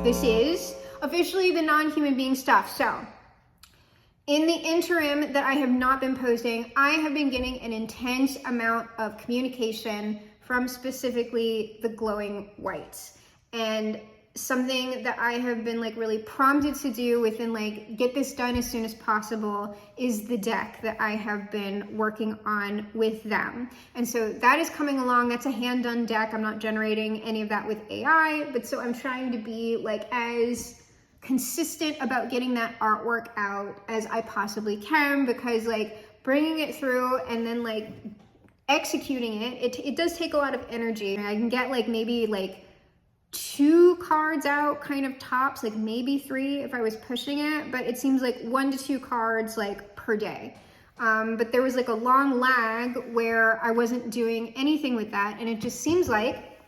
this is officially the non-human being stuff. So in the interim that I have not been posting, I have been getting an intense amount of communication from specifically the glowing whites. And something that I have been like really prompted to do within like get this done as soon as possible is the deck that I have been working on with them. And so that is coming along. That's a hand done deck. I'm not generating any of that with AI, but so I'm trying to be like as consistent about getting that artwork out as I possibly can, because like bringing it through and then like executing it does take a lot of energy. I can get like maybe like 2 cards out kind of tops, like maybe 3 if I was pushing it, but it seems like 1 to 2 cards like per day. But there was like a long lag where I wasn't doing anything with that, and it just seems like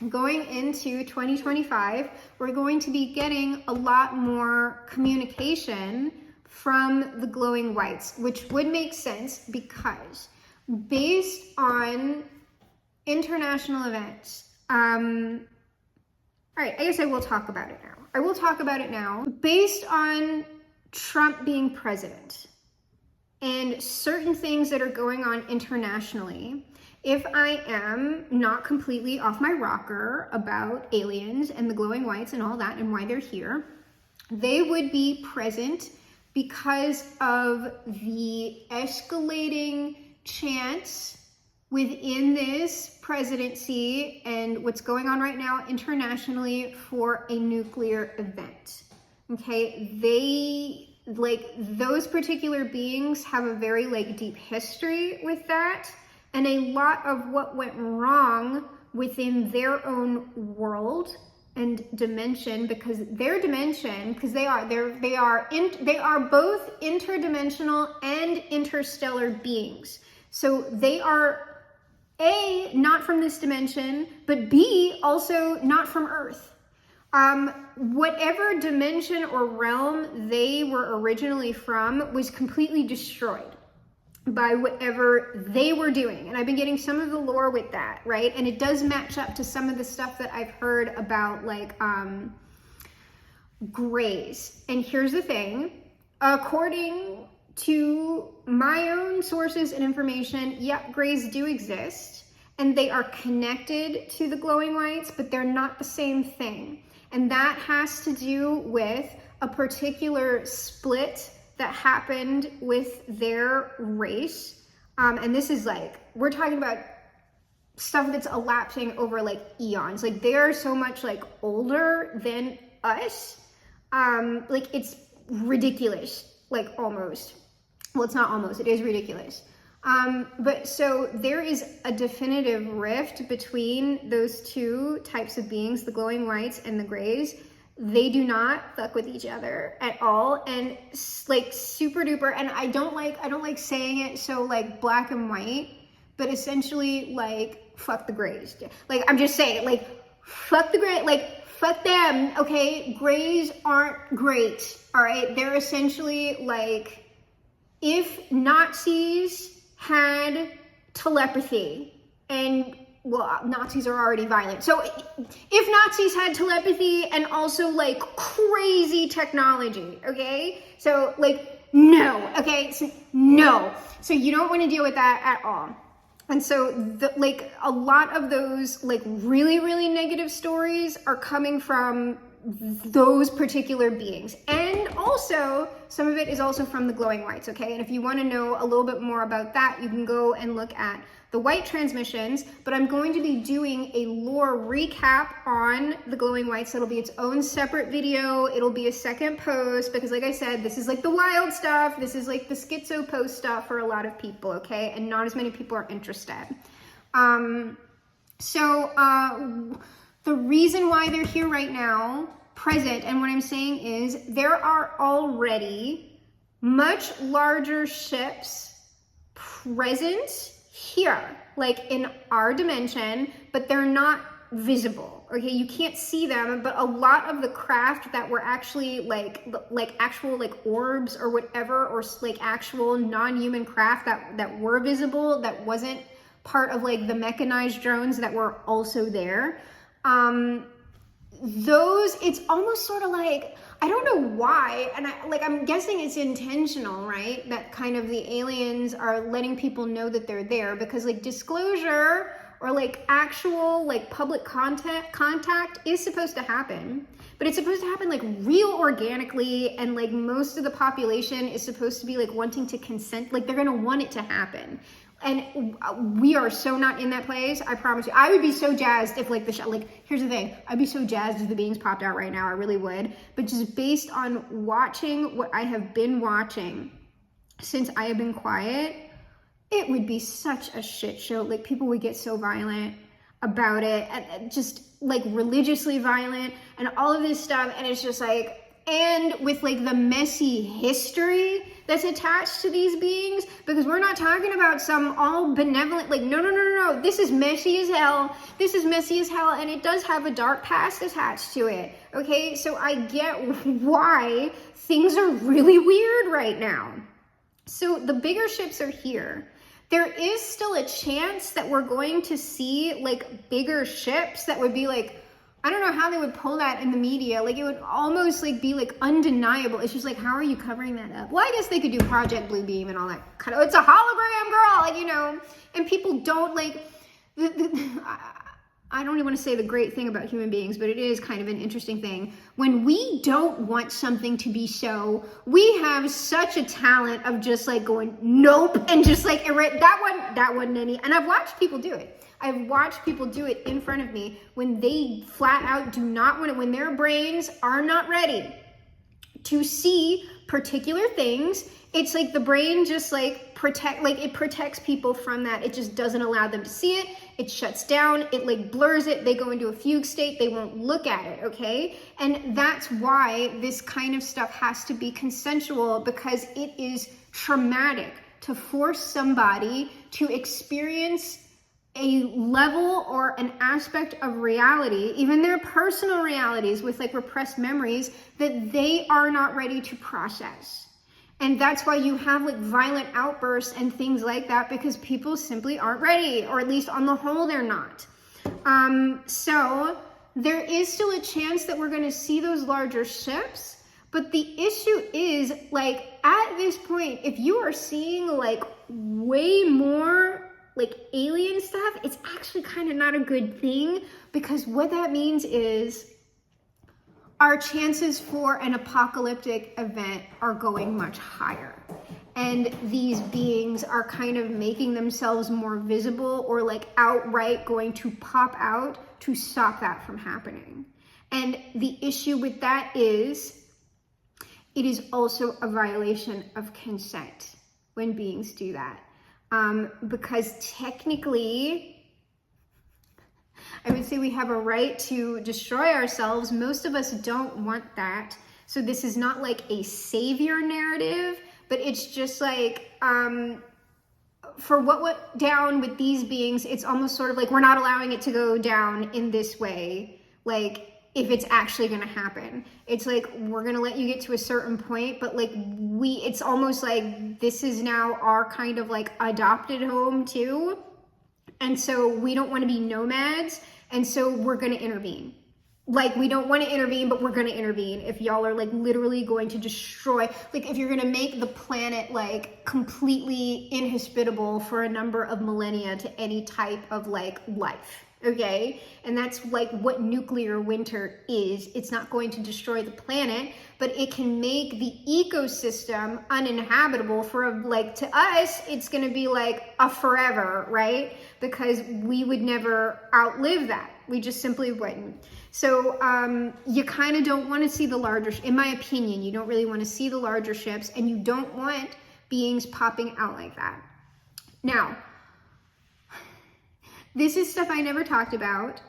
going into 2025, we're going to be getting a lot more communication from the glowing whites, which would make sense because based on international events, all right, I guess I will talk about it now. I will talk about it now. Based on Trump being president and certain things that are going on internationally, if I am not completely off my rocker about aliens and the glowing whites and all that and why they're here, they would be present because of the escalating chance within this presidency and what's going on right now internationally for a nuclear event. Okay, they like those particular beings have a very like deep history with that, and a lot of what went wrong within their own world and dimension, because their dimension, because they are both interdimensional and interstellar beings. So they are A, not from this dimension, but B, also not from Earth. Whatever dimension or realm they were originally from was completely destroyed by whatever they were doing. And I've been getting some of the lore with that, right? And it does match up to some of the stuff that I've heard about like grays. And here's the thing, according to my own sources and information, yep, grays do exist and they are connected to the glowing whites, but they're not the same thing. And that has to do with a particular split that happened with their race. And this is like, we're talking about stuff that's elapsing over like eons. Like they are so much like older than us. Like it's ridiculous, like almost. Well, it's not almost, it is ridiculous. But so there is a definitive rift between those two types of beings, the glowing whites and the grays. They do not fuck with each other at all, and like super duper. And I don't like saying it so like black and white, but essentially like fuck the grays. Like I'm just saying, like fuck the gray, like fuck them. Okay, grays aren't great. All right, they're essentially like if Nazis had telepathy, and well, Nazis are already violent. So if Nazis had telepathy and also like crazy technology, okay? So like, no, okay? So, no. So you don't want to deal with that at all. And so like a lot of those like really, really negative stories are coming from those particular beings. And also some of it is also from the glowing whites, okay? And if you want to know a little bit more about that, you can go and look at the white transmissions, but I'm going to be doing a lore recap on the glowing whites. It'll be its own separate video. It'll be a second post because like I said, this is like the wild stuff. This is like the schizo post stuff for a lot of people, okay? And not as many people are interested. The reason why they're here right now, present, and what I'm saying is there are already much larger ships present here, like in our dimension, but they're not visible, okay? You can't see them, but a lot of the craft that were actually like actual like orbs or whatever, or like actual non-human craft that were visible, that wasn't part of like the mechanized drones that were also there, it's almost sort of like, I don't know why, and I'm guessing it's intentional, right? That kind of the aliens are letting people know that they're there, because like disclosure or like actual like public contact is supposed to happen, but it's supposed to happen like real organically, and like most of the population is supposed to be like wanting to consent, like they're gonna want it to happen. And we are so not in that place, I promise you. I would be so jazzed if like here's the thing, I'd be so jazzed if the beings popped out right now, I really would. But just based on watching what I have been watching since I have been quiet, it would be such a shit show. Like people would get so violent about it, and just like religiously violent and all of this stuff. And it's just like, and with like the messy history that's attached to these beings, because we're not talking about some all benevolent, like, no, this is messy as hell. This is messy as hell, and it does have a dark past attached to it, okay? So I get why things are really weird right now. So the bigger ships are here. There is still a chance that we're going to see like bigger ships that would be like, I don't know how they would pull that in the media. Like it would almost like be like undeniable. It's just like, how are you covering that up? Well, I guess they could do Project Bluebeam and all that kind of, it's a hologram, girl, like, you know, and people don't like, I don't even want to say the great thing about human beings, but it is kind of an interesting thing. When we don't want something to be so, we have such a talent of just like going, nope, and just like, that wasn't any, and I've watched people do it. I've watched people do it in front of me when they flat out do not want it, when their brains are not ready to see particular things. It's like the brain just like it protects people from that. It just doesn't allow them to see it. It shuts down, it like blurs it, they go into a fugue state, they won't look at it, okay? And that's why this kind of stuff has to be consensual, because it is traumatic to force somebody to experience a level or an aspect of reality, even their personal realities with like repressed memories, that they are not ready to process. And that's why you have like violent outbursts and things like that, because people simply aren't ready, or at least on the whole, they're not. So there is still a chance that we're going to see those larger ships. But the issue is, like, at this point, if you are seeing like way more like alien stuff, it's actually kind of not a good thing, because what that means is our chances for an apocalyptic event are going much higher. And these beings are kind of making themselves more visible, or like outright going to pop out to stop that from happening. And the issue with that is, it is also a violation of consent when beings do that. Because technically, I would say we have a right to destroy ourselves. Most of us don't want that. So this is not like a savior narrative, but it's just like, for what went down with these beings, it's almost sort of like we're not allowing it to go down in this way. Like, if it's actually going to happen, it's like, we're going to let you get to a certain point, but like it's almost like this is now our kind of like adopted home too. And so we don't want to be nomads. And so we're going to intervene. Like, we don't want to intervene, but we're going to intervene if y'all are like literally going to destroy, like if you're going to make the planet like completely inhospitable for a number of millennia to any type of like life. Okay, and that's like what nuclear winter is. It's not going to destroy the planet, but it can make the ecosystem uninhabitable for like, to us, it's going to be like a forever, right? Because we would never outlive that. We just simply wouldn't. So you kind of don't want to see the larger, in my opinion, you don't really want to see the larger ships, and you don't want beings popping out like that. Now, this is stuff I never talked about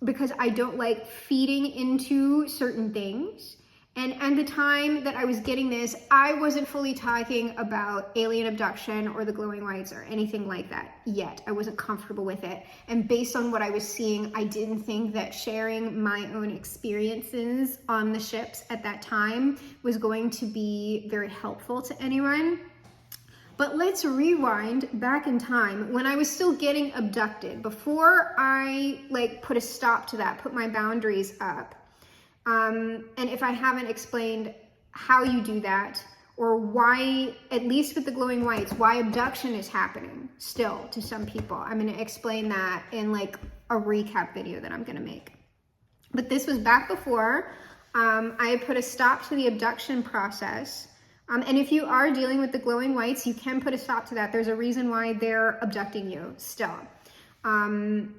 because I don't like feeding into certain things. And at the time that I was getting this, I wasn't fully talking about alien abduction or the glowing lights or anything like that yet. I wasn't comfortable with it. And based on what I was seeing, I didn't think that sharing my own experiences on the ships at that time was going to be very helpful to anyone. But let's rewind back in time when I was still getting abducted, before I like put a stop to that, put my boundaries up. And if I haven't explained how you do that, or why, at least with the glowing whites, why abduction is happening still to some people, I'm going to explain that in like a recap video that I'm going to make. But this was back before I had put a stop to the abduction process. And if you are dealing with the glowing whites, you can put a stop to that. There's a reason why they're abducting you still. And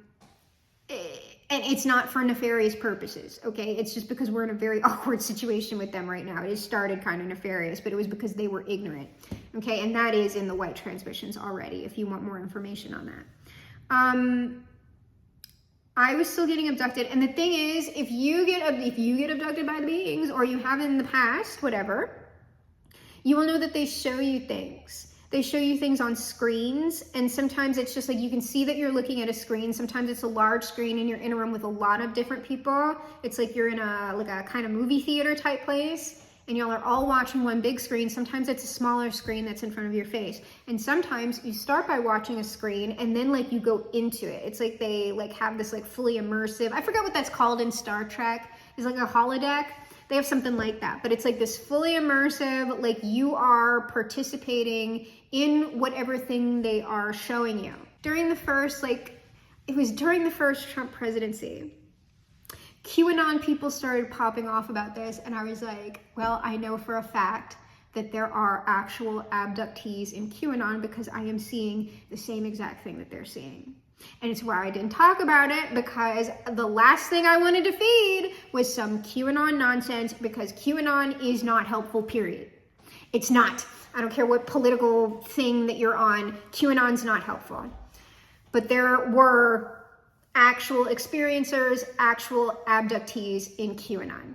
it's not for nefarious purposes, okay? It's just because we're in a very awkward situation with them right now. It has started kind of nefarious, but it was because they were ignorant, okay? And that is in the white transmissions already, if you want more information on that. I was still getting abducted, and the thing is, if you get abducted by the beings, or you have in the past, whatever, you will know that they show you things. They show you things on screens, and sometimes it's just like you can see that you're looking at a screen. Sometimes it's a large screen and you're in a room with a lot of different people. It's like you're in a kind of movie theater type place, and y'all are all watching one big screen. Sometimes it's a smaller screen that's in front of your face. And sometimes you start by watching a screen and then like you go into it. It's like they like have this like fully immersive, I forgot what that's called in Star Trek. It's like a holodeck. They have something like that, but it's like this fully immersive, like you are participating in whatever thing they are showing you. During the first, during the first Trump presidency, QAnon people started popping off about this, and I was like, well, I know for a fact that there are actual abductees in QAnon because I am seeing the same exact thing that they're seeing. And it's why I didn't talk about it, because the last thing I wanted to feed was some QAnon nonsense, because QAnon is not helpful, period. It's not. I don't care what political thing that you're on, QAnon's not helpful. But there were actual experiencers, actual abductees in QAnon.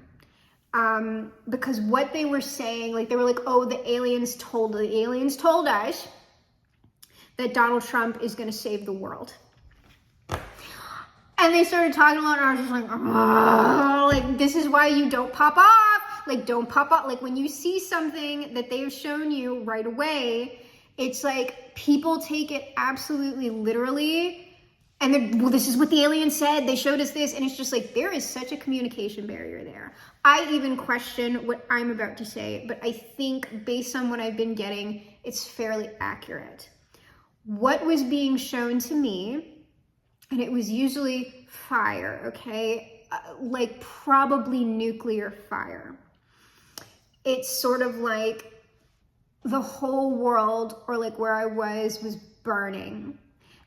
Because what they were saying, like they were like, oh, the aliens told us that Donald Trump is going to save the world. And they started talking a lot, and I was just like, oh, like, this is why you don't pop off. Like, don't pop off. Like, when you see something that they've shown you right away, it's like people take it absolutely literally. And well, this is what the aliens said. They showed us this. And it's just like, there is such a communication barrier there. I even question what I'm about to say, but I think based on what I've been getting, it's fairly accurate. What was being shown to me, and it was usually fire, okay? Like probably nuclear fire. It's sort of like the whole world, or like where I was burning.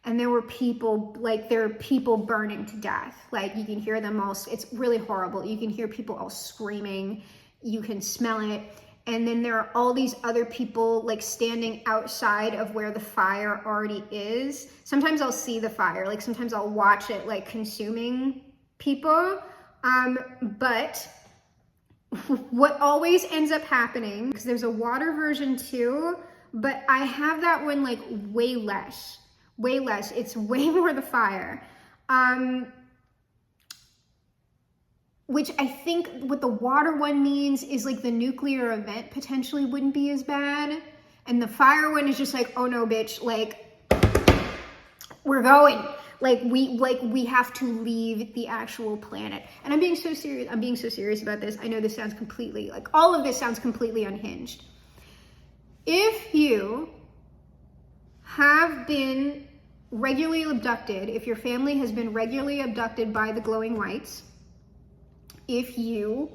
And there were people burning to death. Like you can hear them all, it's really horrible. You can hear people all screaming, you can smell it. And then there are all these other people like standing outside of where the fire already is. Sometimes I'll see the fire, like sometimes I'll watch it like consuming people. But what always ends up happening, because there's a water version too, but I have that one like way less. It's way more the fire. Which I think what the water one means is like the nuclear event potentially wouldn't be as bad. And the fire one is just like, oh no, bitch, like we're going. Like we have to leave the actual planet. And I'm being so serious about this. I know this sounds completely, like all of this sounds completely unhinged. If you have been regularly abducted, if your family has been regularly abducted by the glowing whites, if you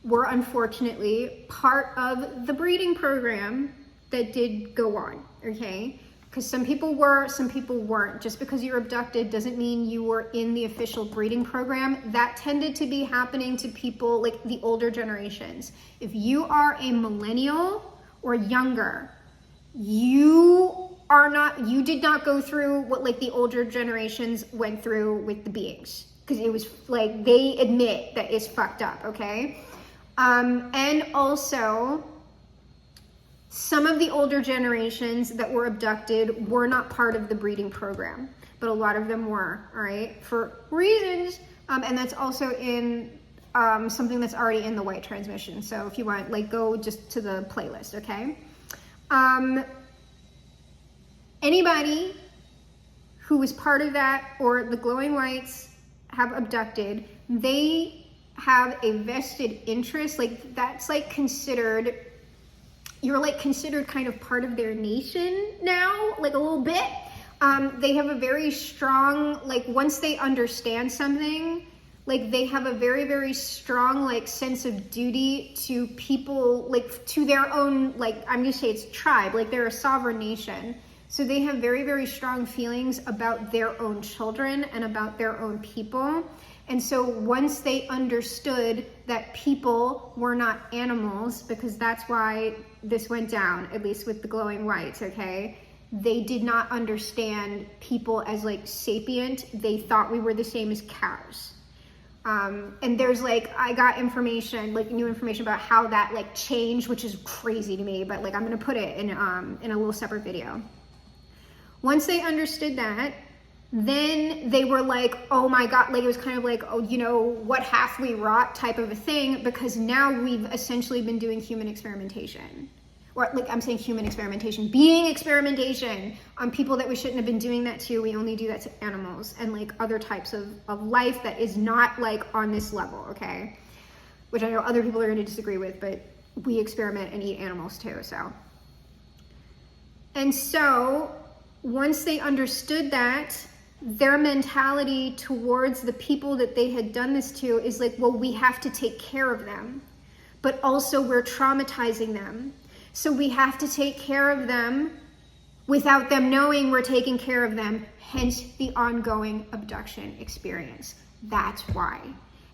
were unfortunately part of the breeding program that did go on, okay? Because some people were, some people weren't. Just because you're abducted doesn't mean you were in the official breeding program. That tended to be happening to people like the older generations. If you are a millennial or younger, you did not go through what like the older generations went through with the beings. Because it was like, they admit that it's fucked up, okay? And also, some of the older generations that were abducted were not part of the breeding program, but a lot of them were, all right? For reasons, and that's also in something that's already in the white transmission. So if you want, like, go just to the playlist, okay? anybody who was part of that or the glowing whites have abducted, they have a vested interest. Like that's like considered, you're like considered kind of part of their nation now, like a little bit. They have a very strong, like once they understand something, like they have a very, very strong like sense of duty to people, like to their own, like I'm gonna say it's tribe, like they're a sovereign nation. So they have very, very strong feelings about their own children and about their own people. And so once they understood that people were not animals, because that's why this went down, at least with the glowing whites, okay? They did not understand people as like sapient. They thought we were the same as cows. And there's like, I got information, like new information about how that like changed, which is crazy to me, but like I'm gonna put it in a little separate video. Once they understood that, then they were like, oh my God, like it was kind of like, oh, you know, what hath we wrought type of a thing, because now we've essentially been doing human experimentation. Or like I'm saying human experimentation, being experimentation on people that we shouldn't have been doing that to. We only do that to animals and like other types of life that is not like on this level, okay? Which I know other people are gonna disagree with, but we experiment and eat animals too, so. And so, once they understood that, their mentality towards the people that they had done this to is like, well, we have to take care of them, but also we're traumatizing them. So we have to take care of them without them knowing we're taking care of them, hence the ongoing abduction experience. That's why.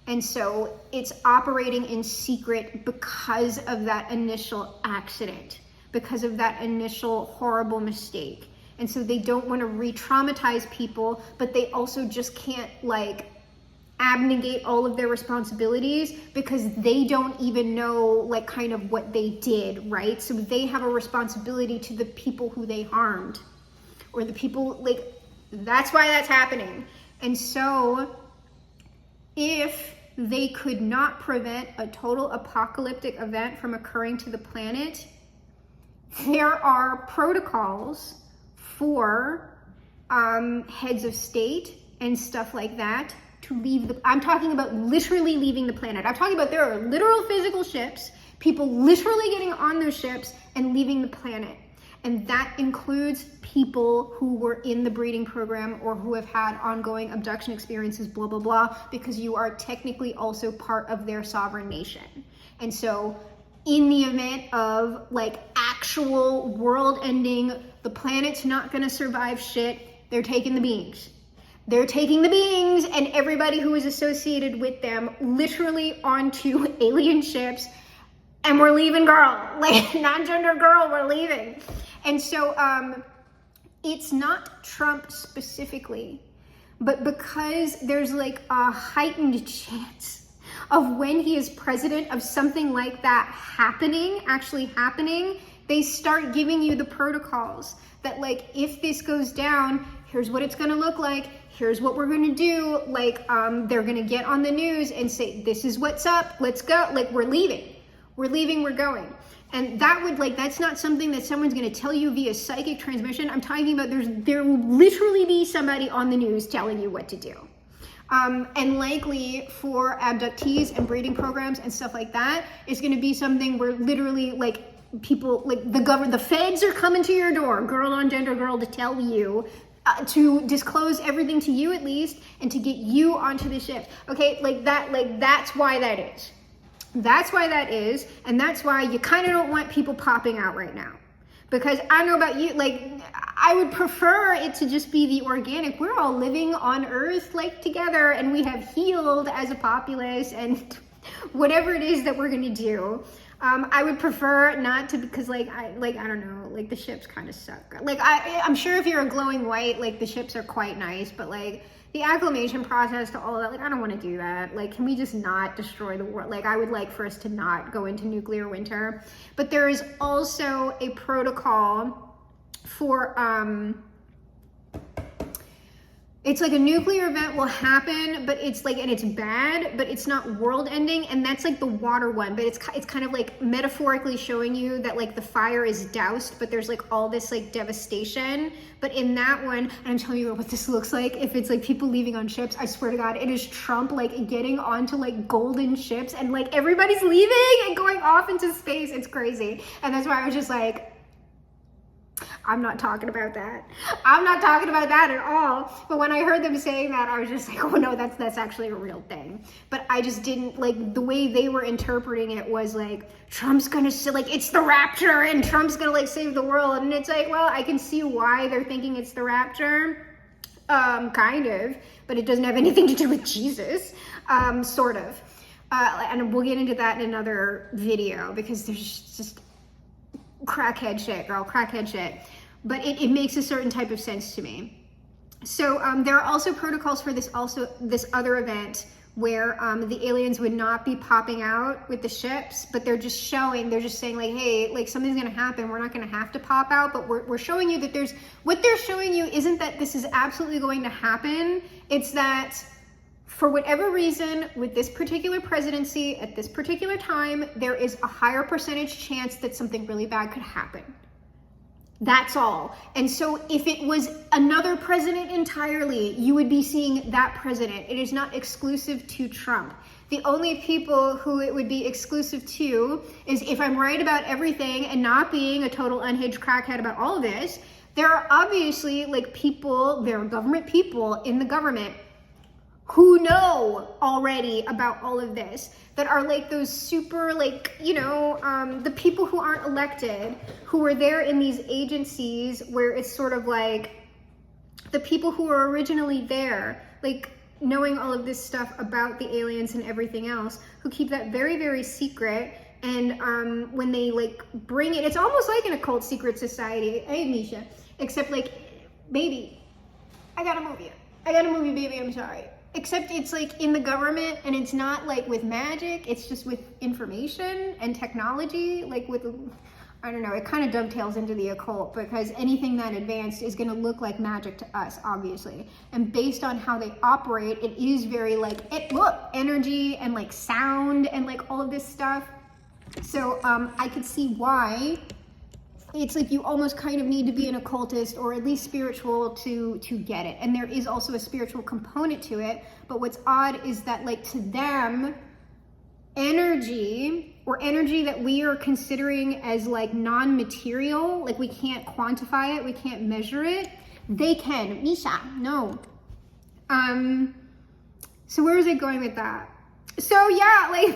And so it's operating in secret because of that initial accident, because of that initial horrible mistake. And so they don't want to re-traumatize people, but they also just can't like abnegate all of their responsibilities because they don't even know like kind of what they did, right? So they have a responsibility to the people who they harmed, or the people, like, that's why that's happening. And so if they could not prevent a total apocalyptic event from occurring to the planet, there are protocols for heads of state and stuff like that to leave the, I'm talking about literally leaving the planet. I'm talking about there are literal physical ships, people literally getting on those ships and leaving the planet. And that includes people who were in the breeding program or who have had ongoing abduction experiences, blah, blah, blah, because you are technically also part of their sovereign nation. And so in the event of like actual world ending, the planet's not gonna survive shit, they're taking the beings. They're taking the beings and everybody who is associated with them literally onto alien ships, and we're leaving, girl. Like, non-gender girl, we're leaving. And so it's not Trump specifically, but because there's like a heightened chance of when he is president of something like that actually happening, they start giving you the protocols that like, if this goes down, here's what it's gonna look like, here's what we're gonna do, like they're gonna get on the news and say, this is what's up, let's go, like we're leaving, we're going. And that would like, that's not something that someone's gonna tell you via psychic transmission. I'm talking about there will literally be somebody on the news telling you what to do. And likely for abductees and breeding programs and stuff like that, it's gonna be something where literally like people, like the feds are coming to your door, girl on gender girl, to tell you, to disclose everything to you at least, and to get you onto the ship. Okay, that's why that is. That's why that is, and that's why you kind of don't want people popping out right now. Because I don't know about you, like, I would prefer it to just be the organic. We're all living on Earth, like, together, and we have healed as a populace, and whatever it is that we're gonna do. I would prefer not to, because I don't know, like the ships kind of suck. Like I'm sure if you're a glowing white, like the ships are quite nice, but like the acclimation process to all of that, like I don't want to do that. Like, can we just not destroy the world? Like I would like for us to not go into nuclear winter. But there is also a protocol for It's like a nuclear event will happen, but it's like, and it's bad, but it's not world ending. And that's like the water one, but it's kind of like metaphorically showing you that like the fire is doused, but there's like all this like devastation. But in that one, and I'm telling you what this looks like, if it's like people leaving on ships, I swear to God, it is Trump like getting onto like golden ships and like everybody's leaving and going off into space. It's crazy. And that's why I was just like, I'm not talking about that. I'm not talking about that at all. But when I heard them saying that, I was just like, oh no, that's actually a real thing. But I just didn't, like, the way they were interpreting it was like, Trump's gonna, like, it's the rapture and Trump's gonna like save the world. And it's like, well, I can see why they're thinking it's the rapture. Kind of, but it doesn't have anything to do with Jesus, sort of. And we'll get into that in another video because there's just crackhead shit, girl, crackhead shit. But it makes a certain type of sense to me. So there are also protocols for this other event where the aliens would not be popping out with the ships, but they're just saying like, hey, like something's gonna happen. We're not gonna have to pop out, but we're showing you that what they're showing you isn't that this is absolutely going to happen. It's that for whatever reason, with this particular presidency, at this particular time, there is a higher percentage chance that something really bad could happen. That's all. And so if it was another president entirely, you would be seeing that president. It is not exclusive to Trump. The only people who it would be exclusive to is if I'm right about everything and not being a total unhinged crackhead about all of this, there are obviously like people, there are government people in the government who know already about all of this, that are like those super like, you know, the people who aren't elected, who are there in these agencies where it's sort of like the people who were originally there, like knowing all of this stuff about the aliens and everything else, who keep that very, very secret. And when they like bring it, it's almost like an occult secret society. Hey, Misha, except like, baby, I gotta move you, baby, I'm sorry. Except it's like in the government and it's not like with magic, it's just with information and technology, like with, I don't know, it kind of dovetails into the occult because anything that advanced is gonna look like magic to us, obviously. And based on how they operate, it is very like, energy and like sound and like all of this stuff. So I could see why it's like you almost kind of need to be an occultist or at least spiritual to get it. And there is also a spiritual component to it. But what's odd is that like to them, energy or energy that we are considering as like non-material, like we can't quantify it, we can't measure it, they can. Misha, no. So where was I going with that? So yeah, like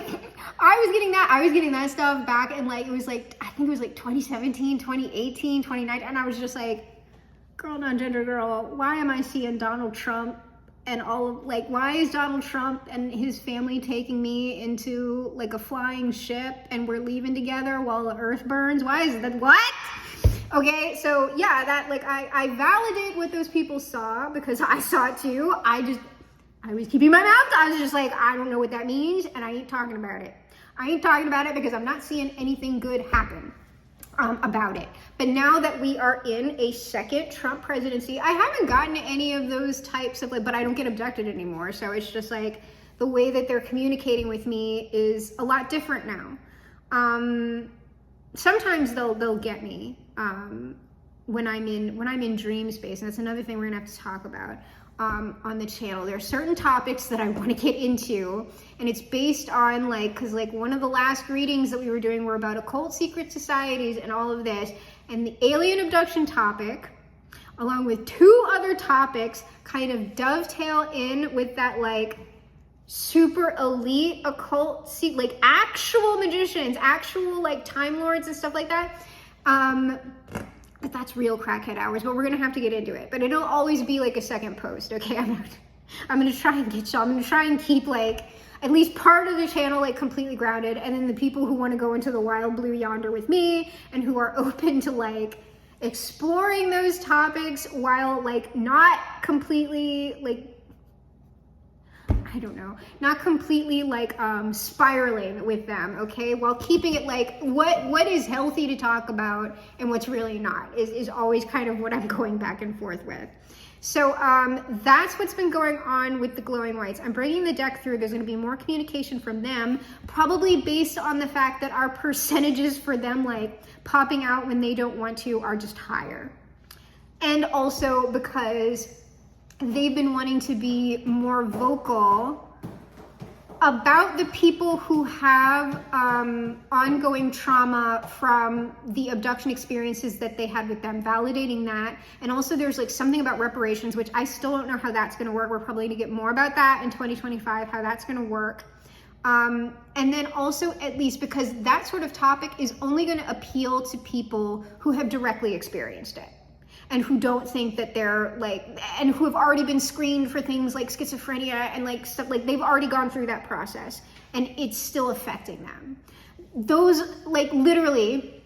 I was getting that stuff back and like, it was like, I think it was like 2017, 2018, 2019. And I was just like, girl, non-gender girl, why am I seeing Donald Trump and all of like, why is Donald Trump and his family taking me into like a flying ship and we're leaving together while the earth burns? Why is that? What? Okay, so yeah, that like, I validate what those people saw because I saw it too. I was keeping my mouth. I was just like, I don't know what that means, and I ain't talking about it. I ain't talking about it because I'm not seeing anything good happen about it. But now that we are in a second Trump presidency, I haven't gotten any of those types of like, but I don't get abducted anymore. So it's just like the way that they're communicating with me is a lot different now. Sometimes they'll get me when I'm in dream space, and that's another thing we're gonna have to talk about. On the channel. There are certain topics that I want to get into, and it's based on like, because like one of the last readings that we were doing were about occult secret societies and all of this, and the alien abduction topic, along with two other topics, kind of dovetail in with that like super elite occult, like actual magicians, actual like time lords and stuff like that. But that's real crackhead hours, but we're gonna have to get into it. But it'll always be like a second post, okay? I'm gonna try and get y'all. I'm gonna try and keep like at least part of the channel like completely grounded, and then the people who want to go into the wild blue yonder with me and who are open to like exploring those topics while like not completely like, I don't know, not completely like spiraling with them, okay? While keeping it like what is healthy to talk about and what's really not is always kind of what I'm going back and forth with. So that's what's been going on with the glowing whites. I'm bringing the deck through. There's going to be more communication from them, probably based on the fact that our percentages for them like popping out when they don't want to are just higher. And also because they've been wanting to be more vocal about the people who have ongoing trauma from the abduction experiences that they had with them, validating that. And also there's like something about reparations, which I still don't know how that's going to work. We're probably going to get more about that in 2025, how that's going to work. And then also, at least because that sort of topic is only going to appeal to people who have directly experienced it, and who don't think that they're like, and who have already been screened for things like schizophrenia and like stuff, like they've already gone through that process and it's still affecting them. Those, like literally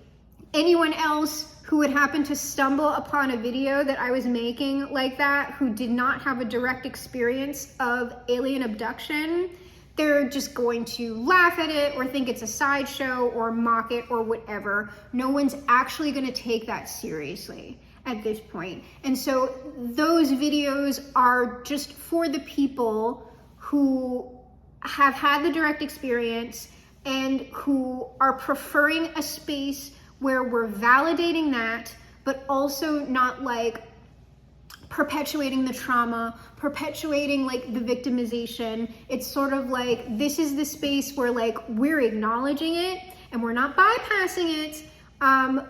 anyone else who would happen to stumble upon a video that I was making like that, who did not have a direct experience of alien abduction, they're just going to laugh at it or think it's a sideshow or mock it or whatever. No one's actually going to take that seriously at this point. And so those videos are just for the people who have had the direct experience and who are preferring a space where we're validating that, but also not like perpetuating the trauma, perpetuating like the victimization. It's sort of like, this is the space where like we're acknowledging it and we're not bypassing it,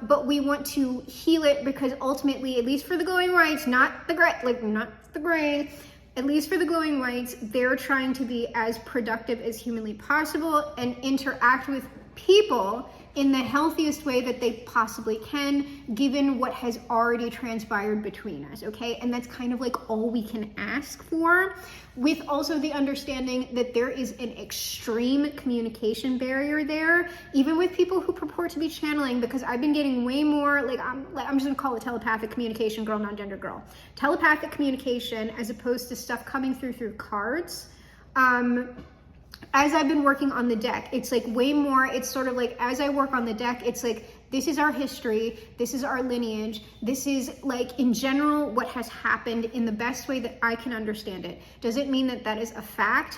but we want to heal it, because ultimately, at least for the glowing whites, not the gray, at least for the glowing whites, they're trying to be as productive as humanly possible and interact with people in the healthiest way that they possibly can, given what has already transpired between us, okay? And that's kind of like all we can ask for, with also the understanding that there is an extreme communication barrier there, even with people who purport to be channeling, because I've been getting way more, I'm just gonna call it telepathic communication, girl, non-gender girl. Telepathic communication, as opposed to stuff coming through cards. As I've been working on the deck, it's like way more, it's sort of like, as I work on the deck, it's like, this is our history, this is our lineage, this is like, in general, what has happened in the best way that I can understand it. Does it mean that that is a fact?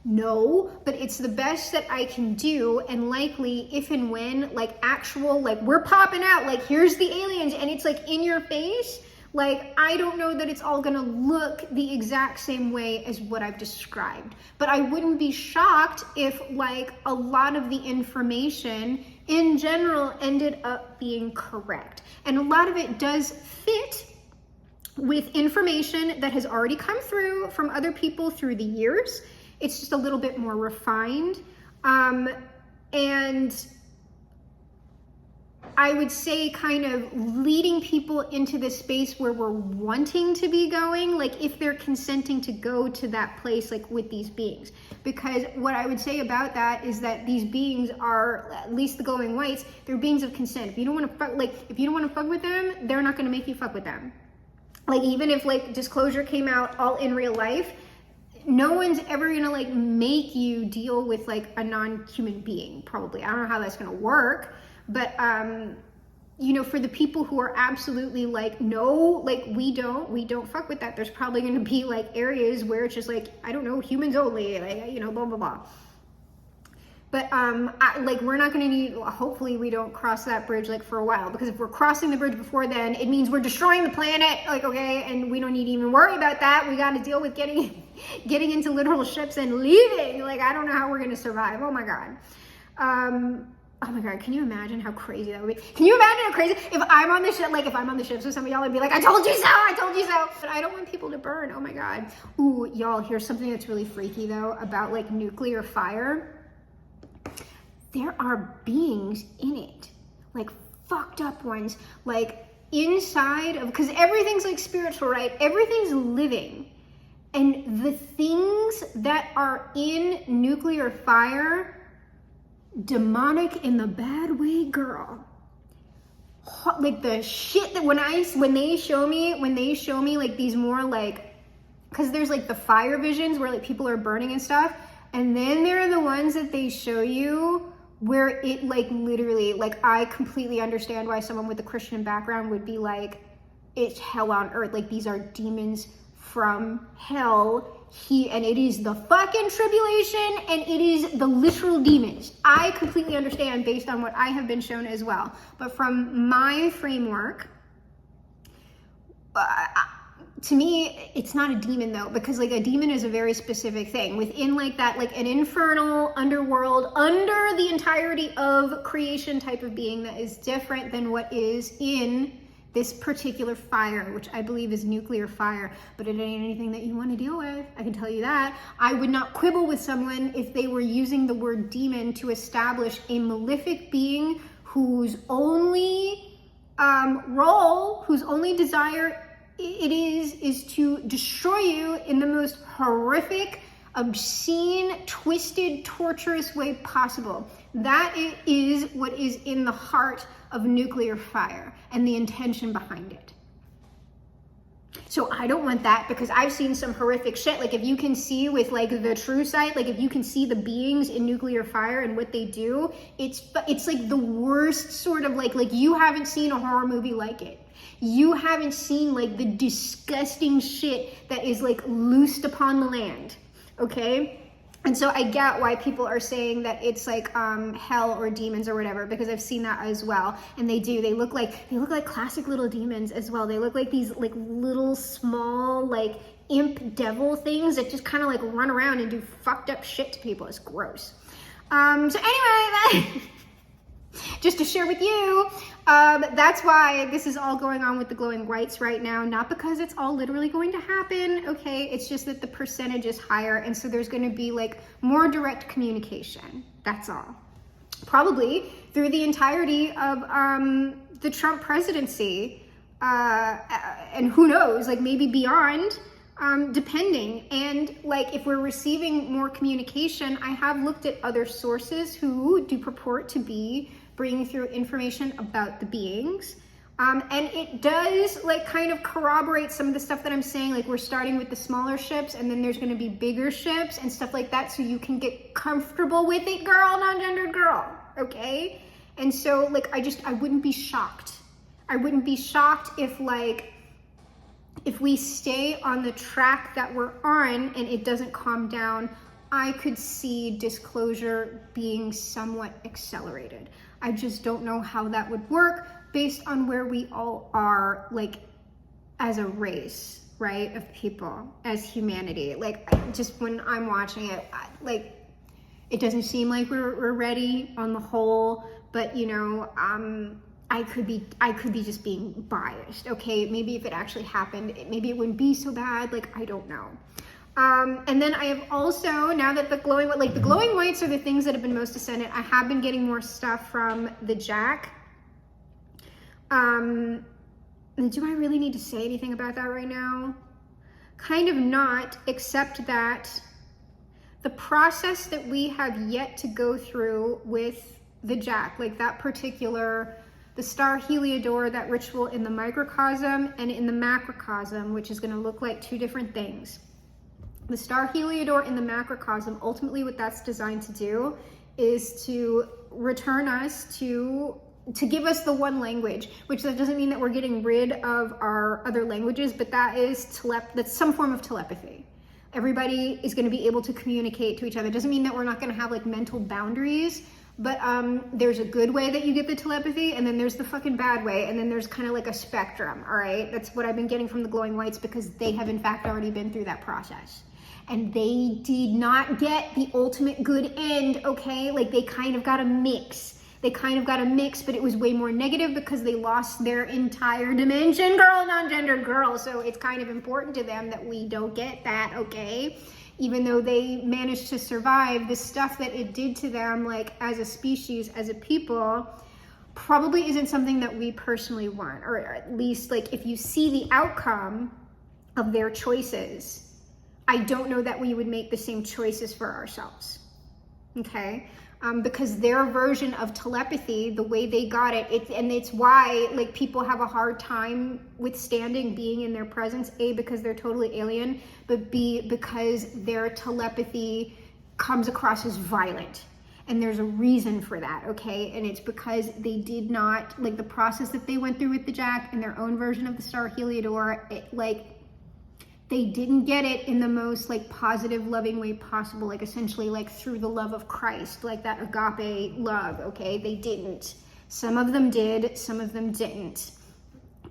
No, but it's the best that I can do, and likely, if and when, like actual, like we're popping out, like here's the aliens, and it's like in your face, like, I don't know that it's all gonna look the exact same way as what I've described, but I wouldn't be shocked if like a lot of the information in general ended up being correct. And a lot of it does fit with information that has already come through from other people through the years. It's just a little bit more refined. And I would say kind of leading people into the space where we're wanting to be going, like if they're consenting to go to that place, like with these beings. Because what I would say about that is that these beings are, at least the glowing whites, they're beings of consent. If you don't want to fuck, like if you don't want to fuck with them, they're not going to make you fuck with them. Like even if like disclosure came out all in real life, no one's ever gonna like make you deal with like a non-human being, probably. I don't know how that's gonna work. But, you know, for the people who are absolutely like, no, like we don't fuck with that. There's probably going to be like areas where it's just like, I don't know, humans only, like, you know, blah, blah, blah. But like we're not going to need, hopefully we don't cross that bridge like for a while, because if we're crossing the bridge before then, it means we're destroying the planet, like, okay, and we don't need to even worry about that. We got to deal with getting into literal ships and leaving. Like, I don't know how we're going to survive. Oh my God. Oh my God, can you imagine how crazy that would be? Can you imagine how crazy, if I'm on the ship, like if I'm on the ships with some of y'all, I'd be like, I told you so, I told you so. But I don't want people to burn, oh my God. Ooh, y'all, here's something that's really freaky though, about like nuclear fire. There are beings in it, like fucked up ones, like inside of, because everything's like spiritual, right? Everything's living. And the things that are in nuclear fire, demonic in the bad way, girl. Like the shit that when they show me like these more like, because there's like the fire visions where like people are burning and stuff, and then there are the ones that they show you where it like literally, like I completely understand why someone with a Christian background would be like, it's hell on earth. Like, these are demons from hell. And it is the fucking tribulation, and it is the literal demons. I completely understand based on what I have been shown as well. But from my framework, to me, it's not a demon though, because like a demon is a very specific thing within like that, like an infernal underworld under the entirety of creation type of being that is different than what is in this particular fire, which I believe is nuclear fire. But it ain't anything that you want to deal with, I can tell you that. I would not quibble with someone if they were using the word demon to establish a malefic being whose only role, whose only desire it is to destroy you in the most horrific, obscene, twisted, torturous way possible. That is what is in the heart of nuclear fire and the intention behind it. So I don't want that, because I've seen some horrific shit. Like, if you can see with like the true sight, like if you can see the beings in nuclear fire and what they do, it's like the worst sort of like you haven't seen a horror movie like it. You haven't seen like the disgusting shit that is like loosed upon the land, okay? And so I get why people are saying that it's like hell or demons or whatever, because I've seen that as well. And they look like classic little demons as well. They look like these like little small like imp devil things that just kind of like run around and do fucked up shit to people. It's gross. So anyway, just to share with you, that's why this is all going on with the glowing whites right now. Not because it's all literally going to happen, okay? It's just that the percentage is higher, and so there's going to be like more direct communication. That's all. Probably through the entirety of the Trump presidency, and who knows, like maybe beyond, depending. And like if we're receiving more communication, I have looked at other sources who do purport to be bringing through information about the beings. And it does like kind of corroborate some of the stuff that I'm saying. Like, we're starting with the smaller ships, and then there's going to be bigger ships and stuff like that, so you can get comfortable with it, girl, non-gendered girl, okay? And so like I wouldn't be shocked. I wouldn't be shocked if we stay on the track that we're on and it doesn't calm down. I could see disclosure being somewhat accelerated. I just don't know how that would work based on where we all are, like as a race, right, of people, as humanity. Like, just when I'm watching it, like, it doesn't seem like we're ready on the whole, but you know, I could be just being biased, okay? Maybe if it actually happened, maybe it wouldn't be so bad, like, I don't know. And then I have also, now that the glowing whites are the things that have been most ascendant, I have been getting more stuff from the Jack. Do I really need to say anything about that right now? Kind of not, except that the process that we have yet to go through with the Jack, like that particular, the star Heliodor, that ritual in the microcosm and in the macrocosm, which is going to look like two different things. The star Heliodor in the macrocosm, ultimately what that's designed to do is to return us to give us the one language, which that doesn't mean that we're getting rid of our other languages, but that's some form of telepathy. Everybody is going to be able to communicate to each other. It doesn't mean that we're not going to have like mental boundaries, but there's a good way that you get the telepathy, and then there's the fucking bad way, and then there's kind of like a spectrum, all right? That's what I've been getting from the glowing whites, because they have in fact already been through that process. And they did not get the ultimate good end, okay? Like, they kind of got a mix. But it was way more negative because they lost their entire dimension, girl, non-gendered girl. So it's kind of important to them that we don't get that, okay? Even though they managed to survive, the stuff that it did to them, like as a species, as a people, probably isn't something that we personally want. Or at least, like, if you see the outcome of their choices, I don't know that we would make the same choices for ourselves, okay? Because their version of telepathy, the way they got it, and it's why like people have a hard time withstanding being in their presence, A, because they're totally alien, but B, because their telepathy comes across as violent. And there's a reason for that, okay? And it's because they did not, like the process that they went through with the Jack and their own version of the Star Heliodor, they didn't get it in the most like positive, loving way possible, like essentially like through the love of Christ, like that agape love, okay? They didn't. Some of them did, some of them didn't.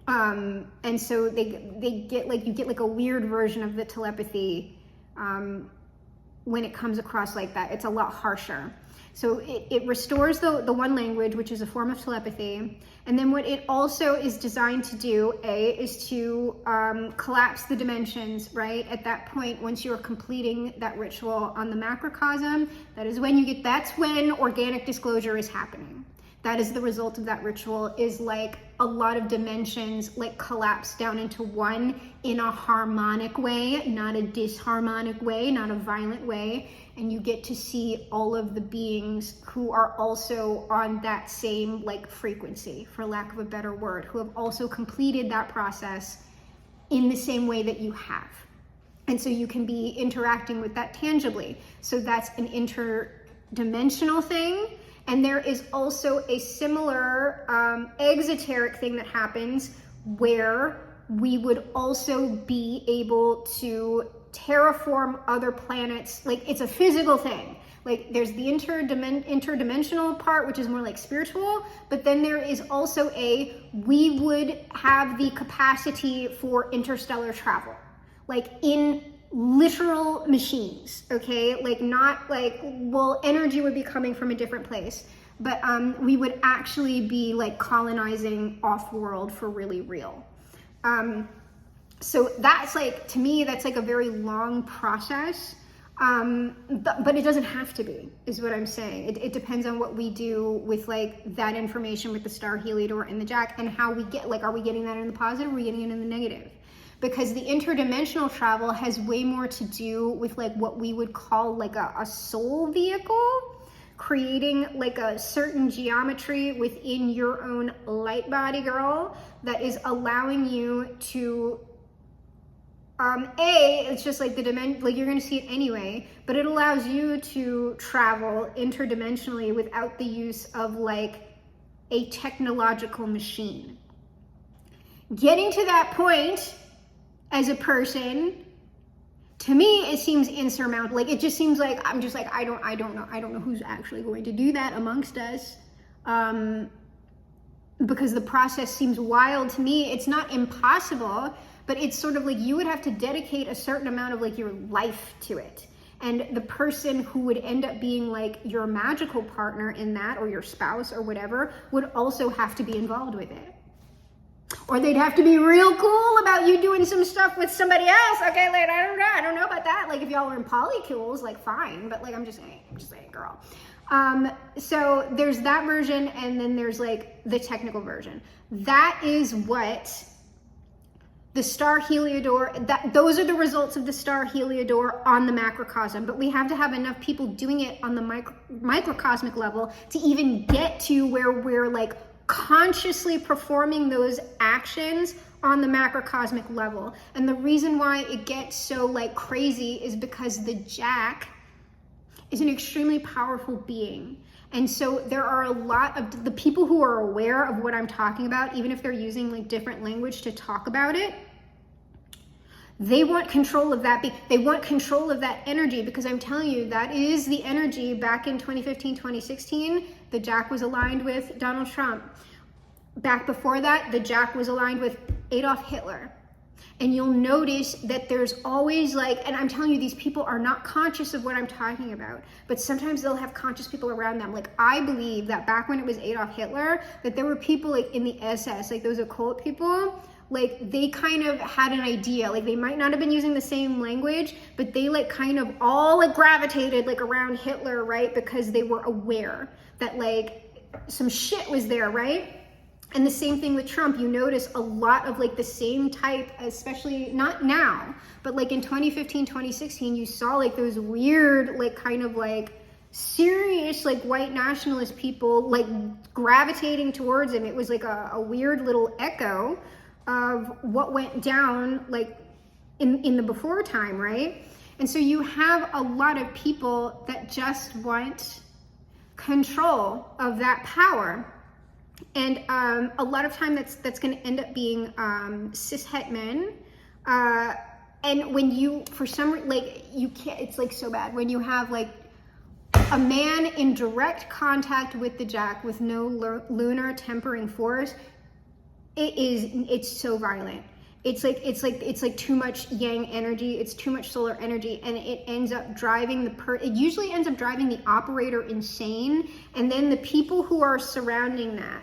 And so they get like, you get like a weird version of the telepathy when it comes across like that. It's a lot harsher. So it restores the one language, which is a form of telepathy. And then what it also is designed to do, is to collapse the dimensions, right? At that point, once you're completing that ritual on the macrocosm, that's when organic disclosure is happening. That is the result of that ritual, is like a lot of dimensions like collapse down into one in a harmonic way, not a disharmonic way, not a violent way. And you get to see all of the beings who are also on that same like frequency, for lack of a better word, who have also completed that process in the same way that you have. And so you can be interacting with that tangibly. So that's an interdimensional thing. And there is also a similar exoteric thing that happens where we would also be able to terraform other planets. Like it's a physical thing. Like there's the interdimensional part, which is more like spiritual, but then there is also we would have the capacity for interstellar travel, like in literal machines, okay? Like not like, well, energy would be coming from a different place, but we would actually be like colonizing off-world for really real. So that's like, to me, that's like a very long process, but it doesn't have to be, is what I'm saying. It depends on what we do with like that information with the Star Heliodor and the Jack, and how we get, like, are we getting that in the positive, or are we getting it in the negative? Because the interdimensional travel has way more to do with like what we would call like a soul vehicle, creating like a certain geometry within your own light body, girl, that is allowing you to, it's just like the dimension, like you're gonna see it anyway, but it allows you to travel interdimensionally without the use of like a technological machine. Getting to that point as a person, to me, it seems insurmountable. Like it just seems like I'm just like, I don't know who's actually going to do that amongst us, because the process seems wild to me. It's not impossible, but it's sort of like you would have to dedicate a certain amount of like your life to it, and the person who would end up being like your magical partner in that, or your spouse or whatever, would also have to be involved with it. Or they'd have to be real cool about you doing some stuff with somebody else. Okay, like I don't know about that. Like if y'all are in polycules, like fine, but like I'm just saying, girl. So there's that version, and then there's like the technical version. That is what the Star Heliodor, those are the results of the Star Heliodor on the macrocosm, but we have to have enough people doing it on the microcosmic level to even get to where we're like consciously performing those actions on the macrocosmic level. And the reason why it gets so like crazy is because the Jack is an extremely powerful being. And so there are a lot of the people who are aware of what I'm talking about, even if they're using like different language to talk about it, they want control of that. They want control of that energy, because I'm telling you, that is the energy back in 2015, 2016. The Jack was aligned with Donald Trump. Back before that, the Jack was aligned with Adolf Hitler. And you'll notice that there's always like, and I'm telling you, these people are not conscious of what I'm talking about, but sometimes they'll have conscious people around them. Like I believe that back when it was Adolf Hitler, that there were people like in the SS, like those occult people, like they kind of had an idea, like they might not have been using the same language, but they like kind of all like gravitated like around Hitler, right? Because they were aware that like some shit was there, right? And the same thing with Trump. You notice a lot of like the same type, especially not now, but like in 2015, 2016, you saw like those weird, like kind of like serious, like white nationalist people like gravitating towards him. It was like a weird little echo of what went down like in the before time, right? And so you have a lot of people that just want control of that power. And a lot of time that's going to end up being cishet men. And when you, for some, like, you can't, it's like so bad when you have like a man in direct contact with the Jack with no lunar tempering force. It's so violent. It's like too much yang energy. It's too much solar energy, and it ends up driving it usually ends up driving the operator insane. And then the people who are surrounding that,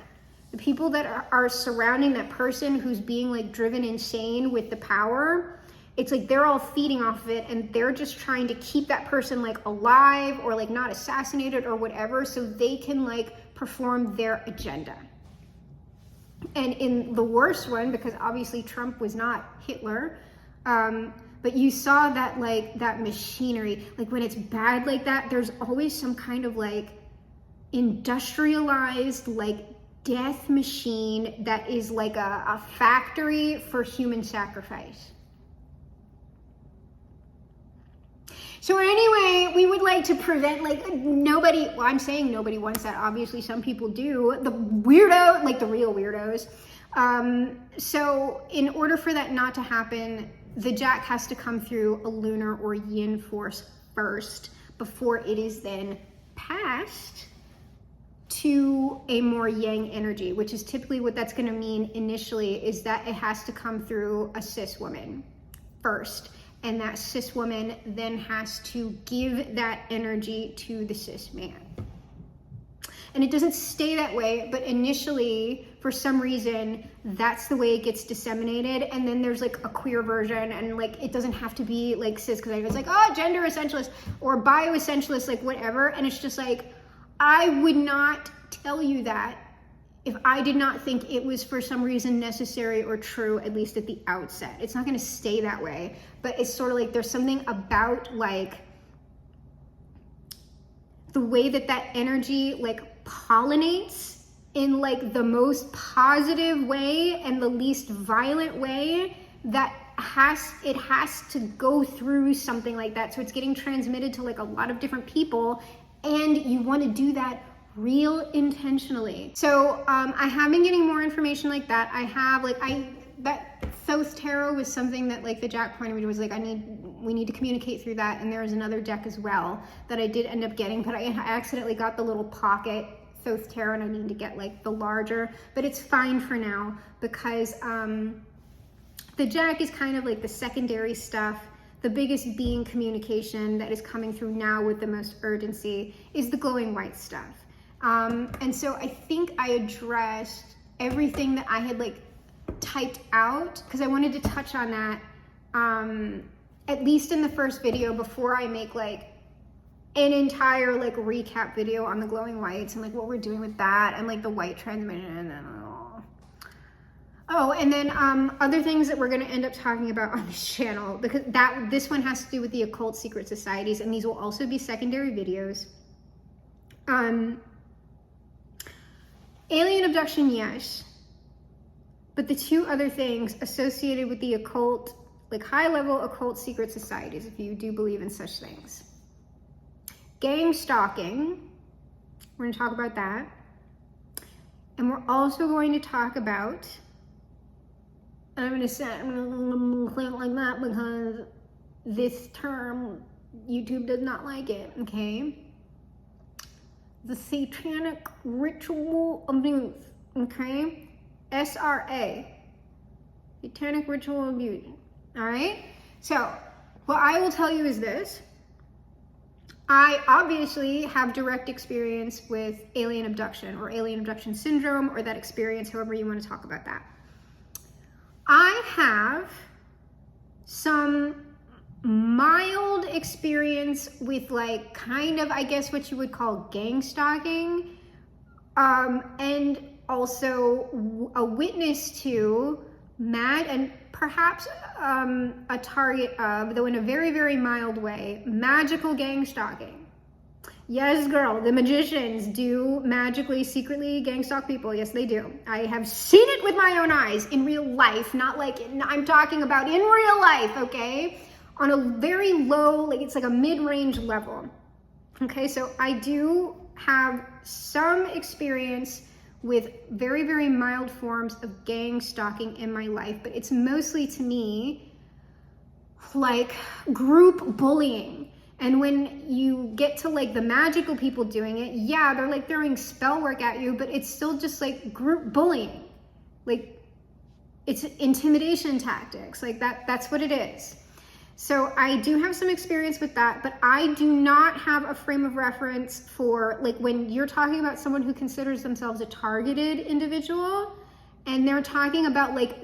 the people that are surrounding that person who's being like driven insane with the power, it's like they're all feeding off of it, and they're just trying to keep that person like alive or like not assassinated or whatever, so they can like perform their agenda. And in the worst one, because obviously Trump was not Hitler, but you saw that like that machinery, like when it's bad like that, there's always some kind of like industrialized like death machine that is like a factory for human sacrifice. So anyway, we would like to prevent, like, nobody, well, I'm saying nobody wants that. Obviously, some people do. The weirdo, like the real weirdos. So in order for that not to happen, the Jack has to come through a lunar or yin force first before it is then passed to a more yang energy, which is typically what that's going to mean initially, is that it has to come through a cis woman first. And that cis woman then has to give that energy to the cis man. And it doesn't stay that way, but initially, for some reason, that's the way it gets disseminated. And then there's like a queer version, and like it doesn't have to be like cis, because I was like, oh, gender essentialist or bio essentialist, like whatever. And it's just like, I would not tell you that if I did not think it was for some reason necessary or true, at least at the outset. It's not going to stay that way, but it's sort of like there's something about like the way that that energy like pollinates in like the most positive way and the least violent way, that it has to go through something like that. So it's getting transmitted to like a lot of different people, and you want to do that real intentionally. So I have been getting more information like that. I have like that Thoth Tarot was something that like the Jack pointed me to, was like we need to communicate through that. And there's another deck as well that I did end up getting, but I accidentally got the little pocket Thoth Tarot, and I need to get like the larger, but it's fine for now because the Jack is kind of like the secondary stuff. The biggest being communication that is coming through now with the most urgency is the glowing white stuff. And so I think I addressed everything that I had like typed out, because I wanted to touch on that at least in the first video before I make like an entire like recap video on the glowing whites and like what we're doing with that and like the white transmission and and then other things that we're going to end up talking about on this channel, because this one has to do with the occult secret societies, and these will also be secondary videos. Alien abduction, yes, but the two other things associated with the occult, like high-level occult secret societies, if you do believe in such things. Gangstalking, we're going to talk about that. And we're also going to talk about, I'm going to say it like that because this term, YouTube does not like it, okay? The satanic ritual abuse, okay? SRA, satanic ritual abuse, all right? So what I will tell you is this. I obviously have direct experience with alien abduction or alien abduction syndrome, or that experience, however you want to talk about that. I have some mild experience with like kind of, I guess, what you would call gangstalking, and also a witness to mad and perhaps a target of, though in a very, very mild way, magical gangstalking. Yes, girl, the magicians do magically, secretly gangstalk people. Yes, they do. I have seen it with my own eyes in real life, not like I'm talking about in real life, okay? On a very low, like it's like a mid-range level. Okay, so I do have some experience with very, very mild forms of gang stalking in my life, but it's mostly, to me, like group bullying. And when you get to like the magical people doing it, yeah, they're like throwing spell work at you, but it's still just like group bullying. Like, it's intimidation tactics. Like that's what it is. So I do have some experience with that, but I do not have a frame of reference for, like, when you're talking about someone who considers themselves a targeted individual and they're talking about like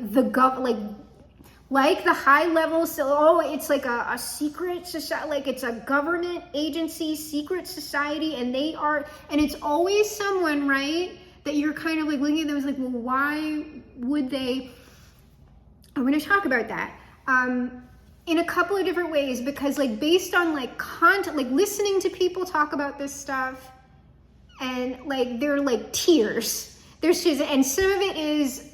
like the high level, so it's like a secret society, like it's a government agency, secret society, and it's always someone, right, that you're kind of like looking at them as like, well, why would they? I'm going to talk about that in a couple of different ways, because like based on like content, like listening to people talk about this stuff, and like they're like tears. There's just, and some of it is,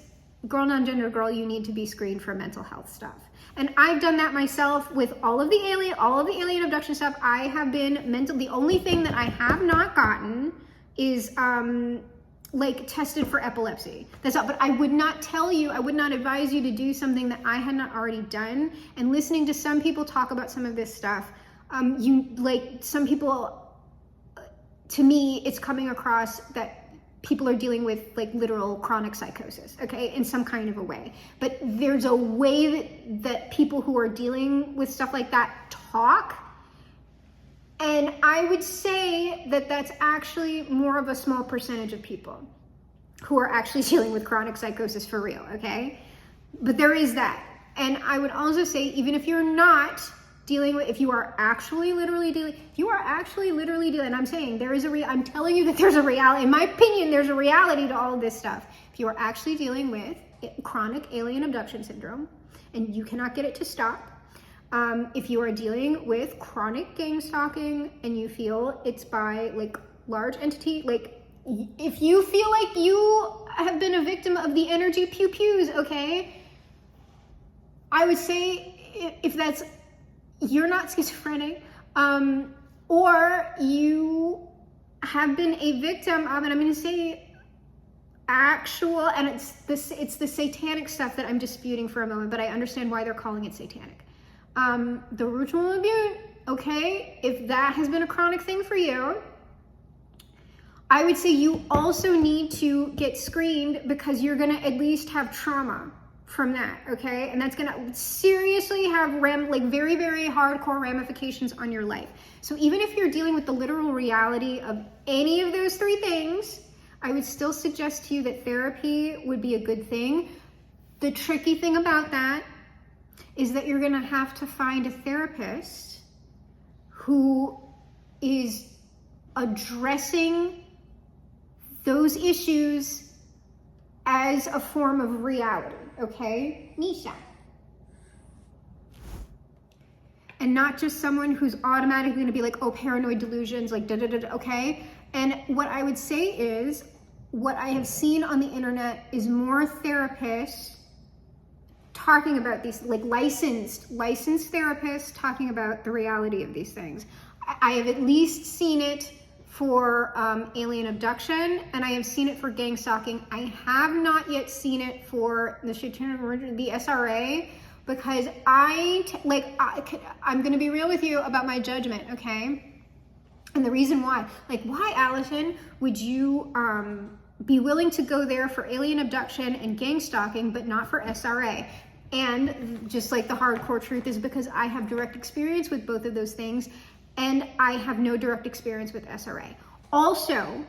girl, non-gender girl, you need to be screened for mental health stuff. And I've done that myself with all of the alien abduction stuff. I have been mental. The only thing that I have not gotten is like tested for epilepsy. That's all. But I would not tell you, I would not advise you to do something that I had not already done. And listening to some people talk about some of this stuff, some people, to me, it's coming across that people are dealing with like literal chronic psychosis, okay, in some kind of a way. But there's a way that people who are dealing with stuff like that talk. And I would say that that's actually more of a small percentage of people who are actually dealing with chronic psychosis for real, okay? But there is that. And I would also say, even if you're not dealing with, if you are actually literally dealing, and I'm saying I'm telling you that there's a reality, in my opinion, there's a reality to all of this stuff. If you are actually dealing with chronic alien abduction syndrome and you cannot get it to stop, if you are dealing with chronic gang stalking and you feel it's by like large entity, like if you feel like you have been a victim of the energy pew-pews, okay, I would say if that's, you're not schizophrenic, or you have been a victim of, and I'm going to say actual, and it's the satanic stuff that I'm disputing for a moment, but I understand why they're calling it satanic. The ritual abuse, okay, if that has been a chronic thing for you, I would say you also need to get screened, because you're going to at least have trauma from that, okay? And that's gonna seriously have very, very hardcore ramifications on your life. So even if you're dealing with the literal reality of any of those three things, I would still suggest to you that therapy would be a good thing. The tricky thing about that is that you're gonna have to find a therapist who is addressing those issues as a form of reality, okay? Nisha. And not just someone who's automatically gonna be like, oh, paranoid delusions, like da-da-da, okay? And what I would say is, what I have seen on the internet is more therapists talking about these, like licensed therapists talking about the reality of these things. I have at least seen it for alien abduction, and I have seen it for gang stalking. I have not yet seen it for the SRA, because I'm gonna be real with you about my judgment, okay? And the reason why, why, Allison, would you be willing to go there for alien abduction and gang stalking, but not for SRA? And just like the hardcore truth is, because I have direct experience with both of those things, and I have no direct experience with SRA. Also,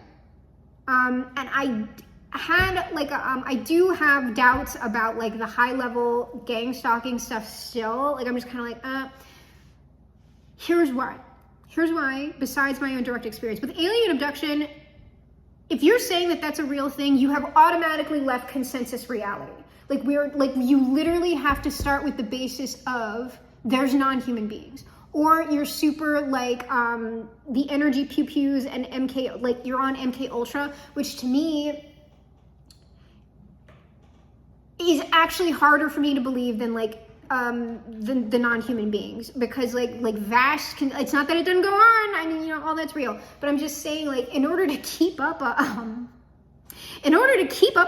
and I had I do have doubts about the high level gang stalking stuff still. I'm just kind of here's why. Besides my own direct experience with alien abduction, if you're saying that that's a real thing, you have automatically left consensus reality. You literally have to start with the basis of there's non-human beings. Or you're super the energy pew-pews and MK, you're on MK Ultra, which to me is actually harder for me to believe than the non-human beings, because like vast it's not that it doesn't go on, I mean, you know, all that's real, but I'm just saying, like, in order to keep up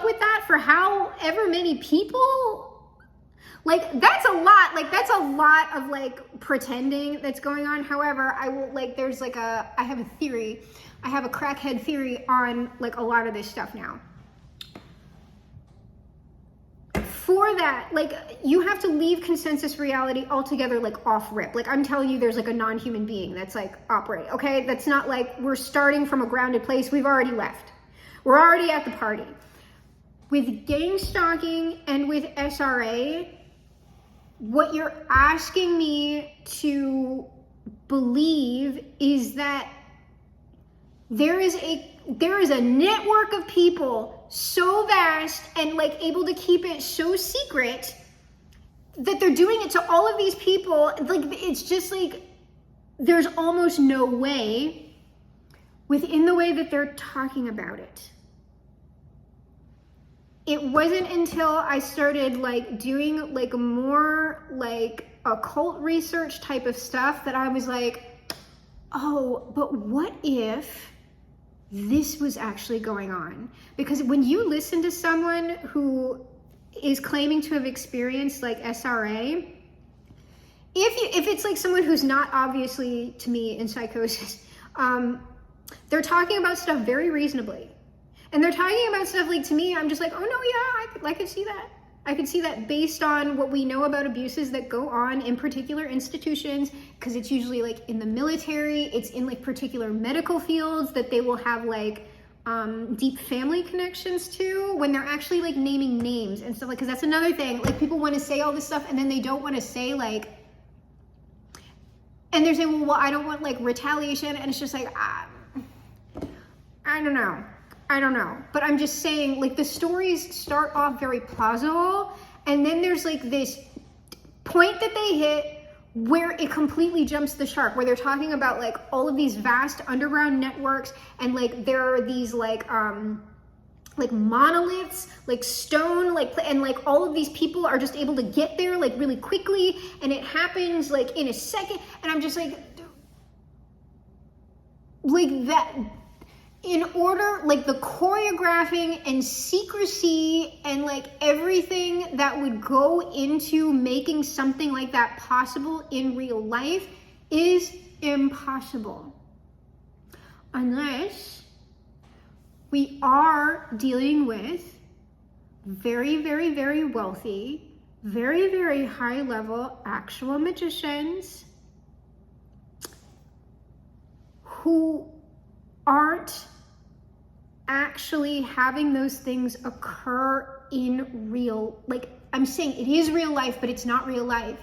with that for however many people, like, that's a lot of like pretending that's going on. However, I will, like, there's like I have a crackhead theory on like a lot of this stuff now. For that, like, you have to leave consensus reality altogether, like, off rip. Like, I'm telling you, there's like a non-human being that's like operating, okay? That's not like we're starting from a grounded place. We've already left. We're already at the party. With gangstalking and with SRA, what you're asking me to believe is that there is a network of people so vast and like able to keep it so secret that they're doing it to all of these people. Like, it's just like there's almost no way within the way that they're talking about it. It wasn't until I started like doing like more like occult research type of stuff that I was like, oh, but what if this was actually going on? Because when you listen to someone who is claiming to have experienced like SRA, if it's like someone who's not obviously, to me, in psychosis, they're talking about stuff very reasonably. And they're talking about stuff like, to me, I'm just like, oh no, yeah, I could see that. I could see that based on what we know about abuses that go on in particular institutions, because it's usually like in the military, it's in like particular medical fields that they will have like deep family connections to, when they're actually like naming names and stuff, like, because that's another thing. Like, people want to say all this stuff and then they don't want to say like, and they're saying, well, I don't want like retaliation, and it's just like, I don't know. But I'm just saying, like, the stories start off very plausible, and then there's like this point that they hit where it completely jumps the shark, where they're talking about like all of these vast underground networks, and like there are these like monoliths, like stone, like, and like all of these people are just able to get there like really quickly, and it happens like in a second, and I'm just like that. In order, like, the choreographing and secrecy and like everything that would go into making something like that possible in real life is impossible. Unless we are dealing with very, very, very wealthy, very, very high level actual magicians who aren't actually having those things occur in real, like, I'm saying it is real life, but it's not real life.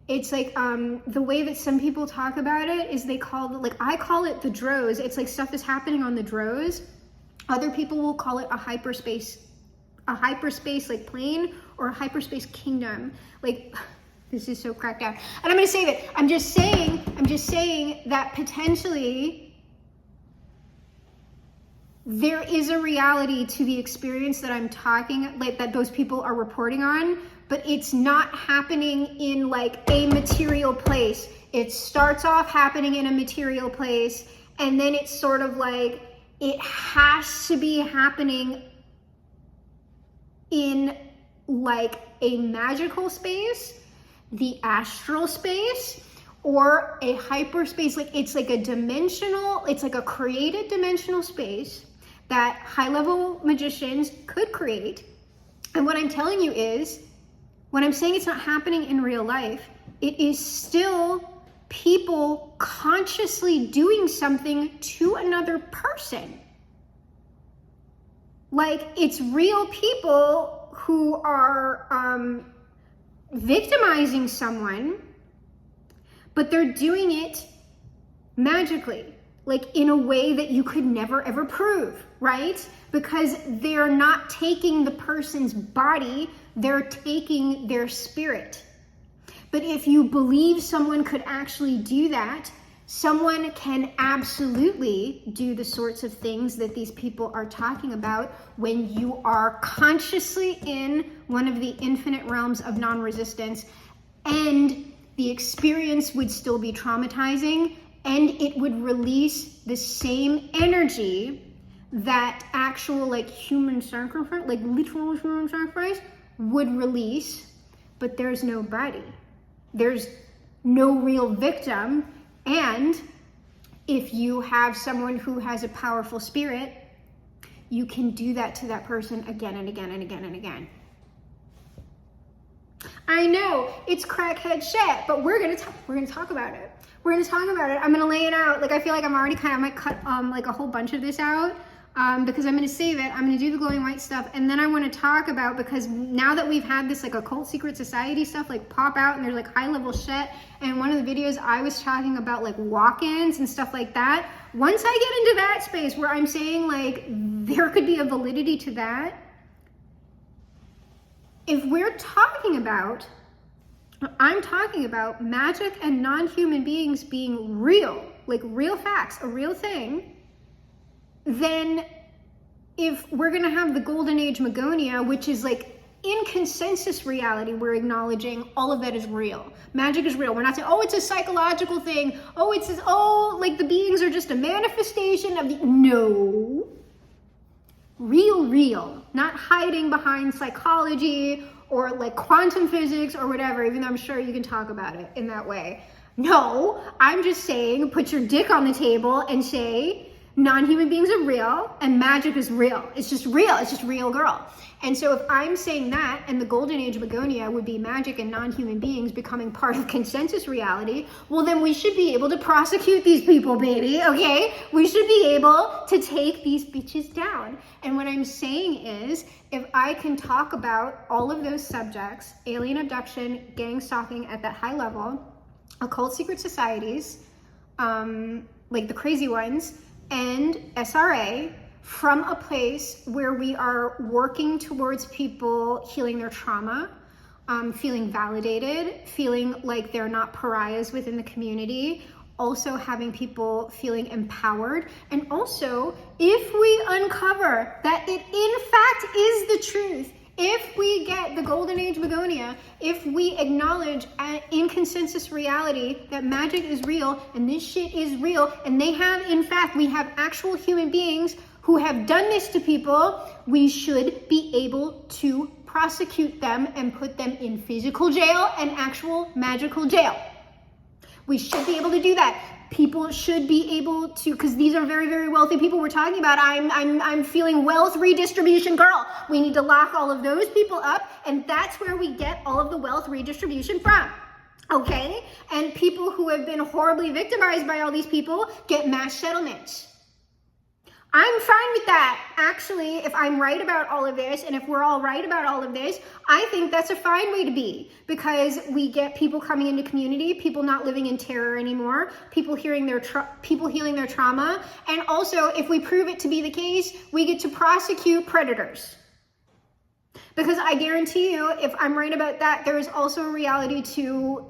It's like the way that some people talk about it is they call it, like, I call it the drows. It's like stuff is happening on the drows. Other people will call it a hyperspace like plane, or a hyperspace kingdom. Like, this is so cracked out. And I'm gonna say that I'm just saying that potentially there is a reality to the experience that I'm talking, like, that those people are reporting on, but it's not happening in like a material place. It starts off happening in a material place, and then it's sort of like it has to be happening in like a magical space, the astral space, or a hyperspace. Like, it's like a dimensional, it's like a created dimensional space that high-level magicians could create. And what I'm telling you is, when I'm saying it's not happening in real life, it is still people consciously doing something to another person. Like, it's real people who are victimizing someone, but they're doing it magically, like in a way that you could never ever prove, right? Because they're not taking the person's body, they're taking their spirit. But if you believe someone could actually do that, someone can absolutely do the sorts of things that these people are talking about when you are consciously in one of the infinite realms of non-resistance, and the experience would still be traumatizing, and it would release the same energy that actual like human sacrifice, like literal human sacrifice would release, but there's no body. There's no real victim. And if you have someone who has a powerful spirit, you can do that to that person again and again and again and again. I know it's crackhead shit, but we're gonna talk about it. We're gonna talk about it. I'm gonna lay it out. Like I feel like I might cut like a whole bunch of this out because I'm gonna save it. I'm gonna do the glowing white stuff, and then I want to talk about, because now that we've had this like occult secret society stuff like pop out, and there's like high level shit, and one of the videos I was talking about like walk-ins and stuff like that. Once I get into that space where I'm saying like there could be a validity to that, if we're talking about, I'm talking about magic and non-human beings being real, like real facts, a real thing, then if we're gonna have the golden age Magonia, which is like in consensus reality, we're acknowledging all of that is real. Magic is real. We're not saying, oh, it's a psychological thing. Oh, it's this, oh, like the beings are just a manifestation of the, no. Real, not hiding behind psychology or like quantum physics or whatever, even though I'm sure you can talk about it in that way. No, I'm just saying, put your dick on the table and say, non-human beings are real and magic is real. It's just real, girl. And so if I'm saying that, and the golden age of Begonia would be magic and non-human beings becoming part of consensus reality, well then we should be able to prosecute these people, baby, okay? We should be able to take these bitches down. And what I'm saying is, if I can talk about all of those subjects, alien abduction, gang stalking at that high level, occult secret societies, like the crazy ones, and SRA, from a place where we are working towards people healing their trauma, feeling validated, feeling like they're not pariahs within the community, also having people feeling empowered, and also if we uncover that it in fact is the truth, if we get the golden age Begonia, if we acknowledge in consensus reality that magic is real and this shit is real, and they have, in fact, we have actual human beings who have done this to people, we should be able to prosecute them and put them in physical jail and actual magical jail. We should be able to do that. People should be able to, because these are very, very wealthy people we're talking about. I'm feeling wealth redistribution, girl. We need to lock all of those people up, and that's where we get all of the wealth redistribution from. Okay? And people who have been horribly victimized by all these people get mass settlements. I'm fine with that. Actually, if I'm right about all of this, and if we're all right about all of this, I think that's a fine way to be, because we get people coming into community, people not living in terror anymore, people healing their trauma, and also if we prove it to be the case, we get to prosecute predators. Because I guarantee you, if I'm right about that, there is also a reality to,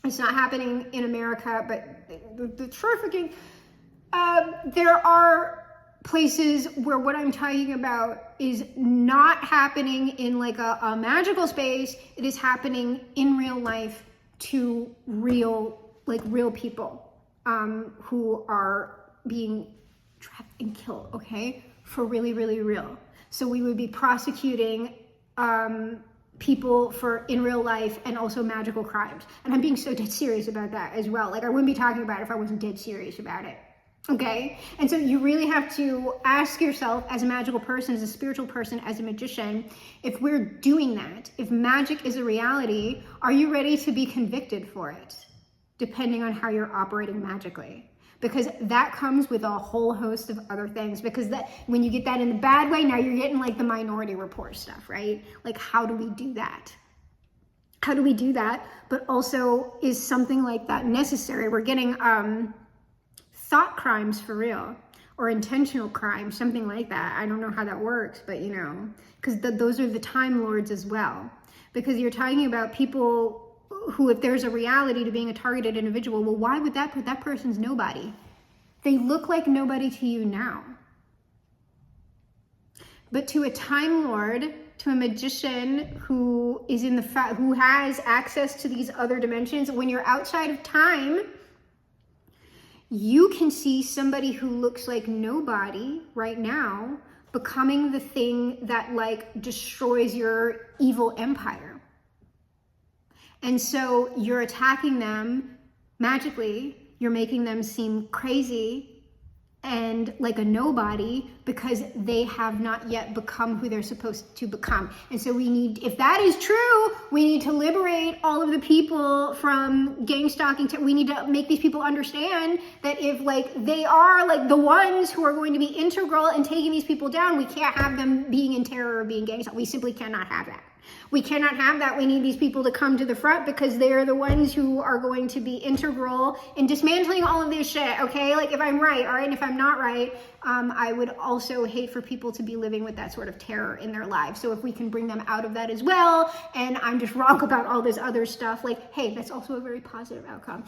it's not happening in America, but the trafficking. There are places where what I'm talking about is not happening in like a magical space. It is happening in real life to real people who are being trapped and killed, okay? For really, really real. So we would be prosecuting people for in real life and also magical crimes. And I'm being so dead serious about that as well. Like I wouldn't be talking about it if I wasn't dead serious about it. Okay, and so you really have to ask yourself, as a magical person, as a spiritual person, as a magician, if we're doing that, if magic is a reality, are you ready to be convicted for it? Depending on how you're operating magically. Because that comes with a whole host of other things. Because that, when you get that in the bad way, now you're getting like the Minority Report stuff, right? Like, how do we do that? How do we do that? But also, is something like that necessary? We're getting thought crimes for real, or intentional crimes, something like that. I don't know how that works, but because those are the Time Lords as well. Because you're talking about people who, if there's a reality to being a targeted individual, well, why would that put that person's nobody? They look like nobody to you now. But to a Time Lord, to a magician who is in the who has access to these other dimensions, when you're outside of time, you can see somebody who looks like nobody right now becoming the thing that like destroys your evil empire. And so you're attacking them magically, you're making them seem crazy and like a nobody because they have not yet become who they're supposed to become. And so we need, if that is true, we need to liberate all of the people from gang stalking. We need to make these people understand that if like they are like the ones who are going to be integral in taking these people down, we can't have them being in terror or being gang stalked. We simply cannot have that. We cannot have that. We need these people to come to the front because they are the ones who are going to be integral in dismantling all of this shit, okay? Like if I'm right, all right? And if I'm not right, I would also hate for people to be living with that sort of terror in their lives. So if we can bring them out of that as well, and I'm just wrong about all this other stuff, like, hey, that's also a very positive outcome.